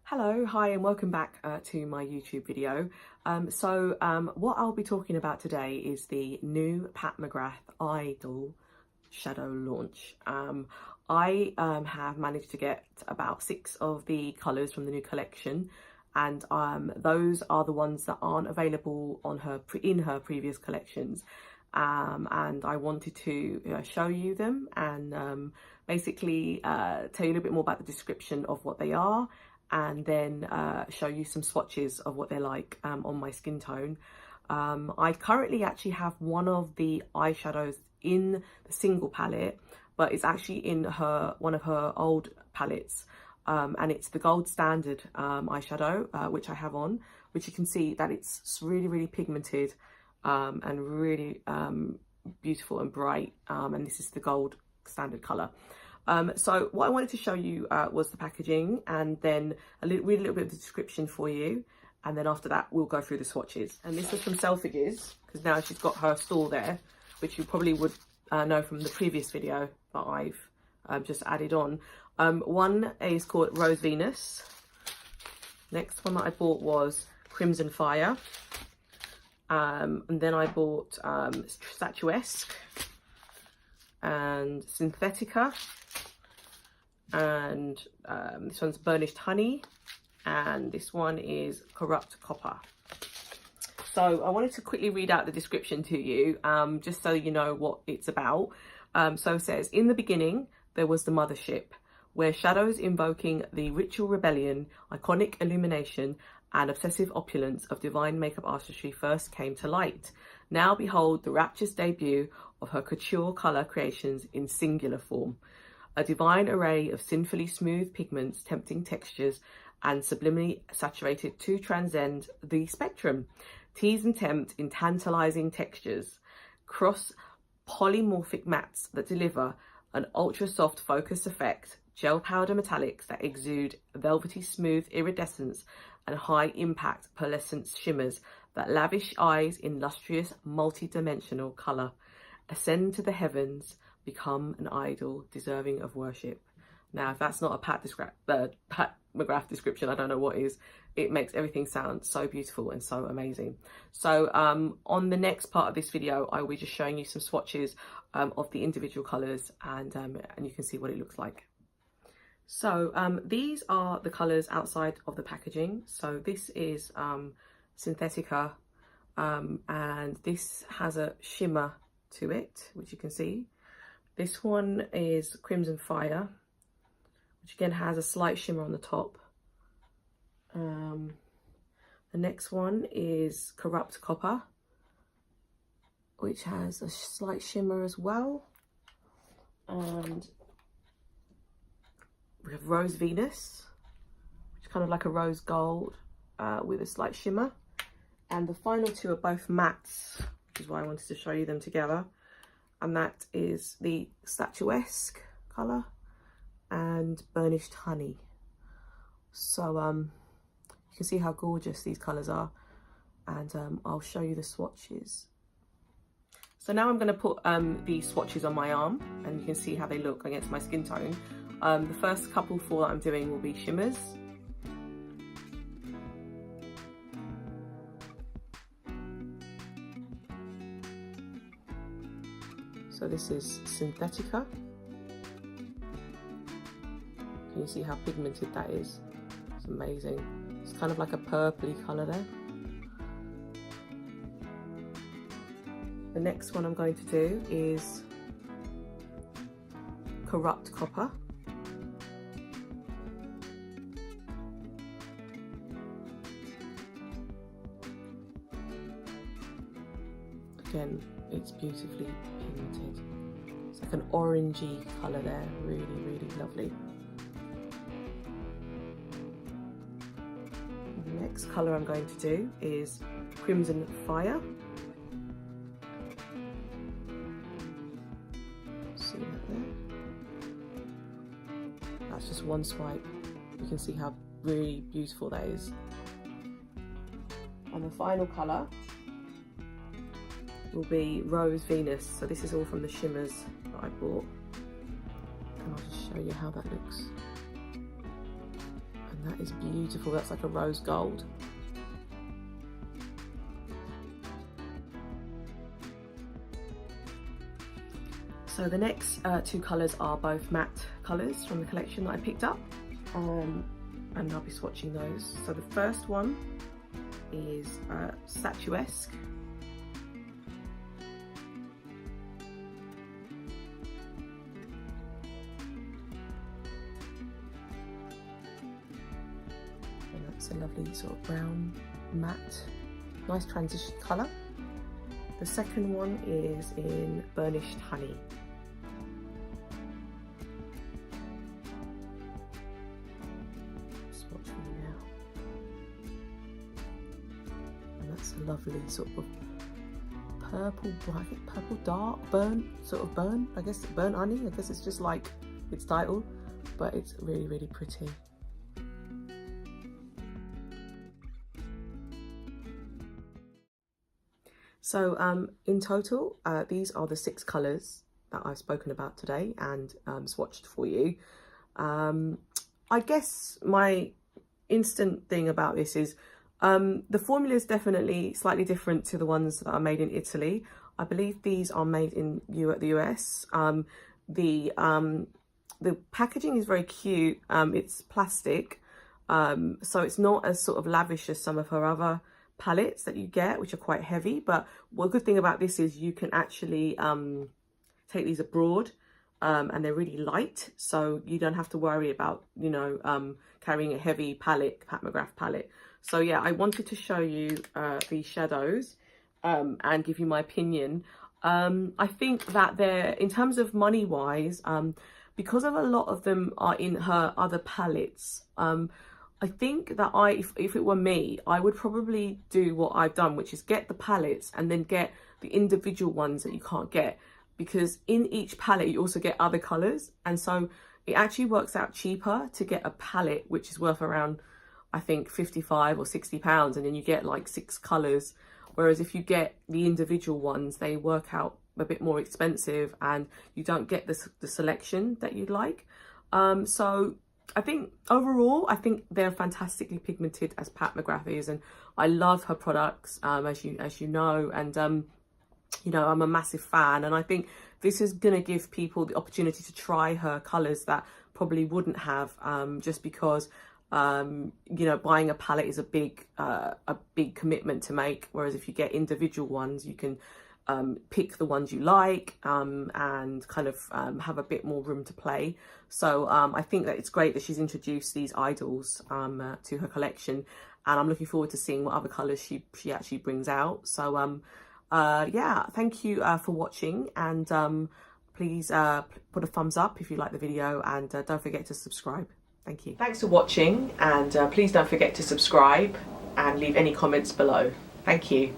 Hello, hi and welcome back to my YouTube video. What I'll be talking about today is the new Pat McGrath Idol shadow launch. I have managed to get about 6 of the colours from the new collection, and those are the ones that aren't available on in her previous collections. And I wanted to show you them and basically tell you a little bit more about the description of what they are, and then show you some swatches of what they're like on my skin tone. I currently actually have one of the eyeshadows in the single palette, but it's actually in one of her old palettes, and it's the gold standard eyeshadow, which I have on, which you can see that it's really pigmented and really beautiful and bright, and this is the gold standard color. So what I wanted to show you was the packaging, and then read a little bit of the description for you, and then after that we'll go through the swatches. And this is from Selfridges, because now she's got her store there, which you probably would know from the previous video that I've just added on. One is called Rose Venus. Next one that I bought was Crimson Fire, and then I bought Statuesque and Synthetica, and this one's Burnished Honey, and this one is Corrupt Copper. So I wanted to quickly read out the description to you, just so you know what it's about. So it says, in the beginning there was the mothership, where shadows invoking the ritual rebellion, iconic illumination and obsessive opulence of divine makeup artistry first came to light. Now behold the rapturous debut of her couture colour creations in singular form. A divine array of sinfully smooth pigments, tempting textures, and subliminally saturated to transcend the spectrum. Tease and tempt in tantalising textures. Cross polymorphic mattes that deliver an ultra-soft focus effect. Gel powder metallics that exude velvety smooth iridescence and high-impact pearlescent shimmers that lavish eyes in lustrous multi-dimensional colour. Ascend to the heavens, become an idol deserving of worship. Now, if that's not a Pat McGrath description, I don't know what is. It makes everything sound so beautiful and so amazing. So on the next part of this video, I will be just showing you some swatches of the individual colours, and you can see what it looks like. So these are the colours outside of the packaging. So this is Synthetica, and this has a shimmer to it, which you can see. This one is Crimson Fire, which again has a slight shimmer on the top. The next one is Corrupt Copper, which has a slight shimmer as well. And we have Rose Venus, which is kind of like a rose gold with a slight shimmer. And the final two are both mattes, which is why I wanted to show you them together. And that is the Statuesque colour and Burnished Honey. So you can see how gorgeous these colours are, and I'll show you the swatches. So now I'm going to put the swatches on my arm, and you can see how they look against my skin tone. The first couple 4 that I'm doing will be shimmers. So this is Synthetica. Can you see how pigmented that is? It's amazing. It's kind of like a purpley colour there. The next one I'm going to do is Corrupt Copper. Again, it's beautifully pigmented. It's like an orangey colour there, really lovely. The next colour I'm going to do is Crimson Fire. See that there? That's just one swipe. You can see how really beautiful that is. And the final colour will be Rose Venus. So this is all from the shimmers that I bought, and I'll just show you how that looks. And That is beautiful. That's like a rose gold. So the next two colours are both matte colours from the collection that I picked up, and I'll be swatching those. So the first one is Statuesque. And that's a lovely sort of brown matte, nice transition colour. The second one is in Burnished Honey. Swatch for you now. And that's a lovely sort of purple, purple dark, burnt, sort of burn, I guess, burnt honey. I guess it's just like its title, but it's really, really pretty. So in total, these are the 6 colours that I've spoken about today and swatched for you. I guess my instant thing about this is the formula is definitely slightly different to the ones that are made in Italy. I believe these are made in the US. The packaging is very cute. It's plastic, so it's not as sort of lavish as some of her other palettes that you get, which are quite heavy. But one good thing about this is you can actually take these abroad, and they're really light, so you don't have to worry about, you know, carrying a heavy palette, Pat McGrath palette. So yeah, I wanted to show you these shadows and give you my opinion. I think that they're, in terms of money wise, because of a lot of them are in her other palettes, I think that if it were me, I would probably do what I've done, which is get the palettes and then get the individual ones that you can't get, because in each palette you also get other colours, and so it actually works out cheaper to get a palette which is worth around, I think, 55 or 60 pounds, and then you get like 6 colours, whereas if you get the individual ones, they work out a bit more expensive and you don't get the selection that you'd like. So I think overall, I think they're fantastically pigmented, as Pat McGrath is, and I love her products, as you know, and you know, I'm a massive fan, and I think this is gonna give people the opportunity to try her colours that probably wouldn't have, just because you know, buying a palette is a big commitment to make, whereas if you get individual ones, you can pick the ones you like, and kind of have a bit more room to play. So I think that it's great that she's introduced these Eyedols to her collection, and I'm looking forward to seeing what other colours she actually brings out. So yeah, thank you for watching, and please put a thumbs up if you like the video, and don't forget to subscribe. Thank you. Thanks for watching, and please don't forget to subscribe and leave any comments below. Thank you.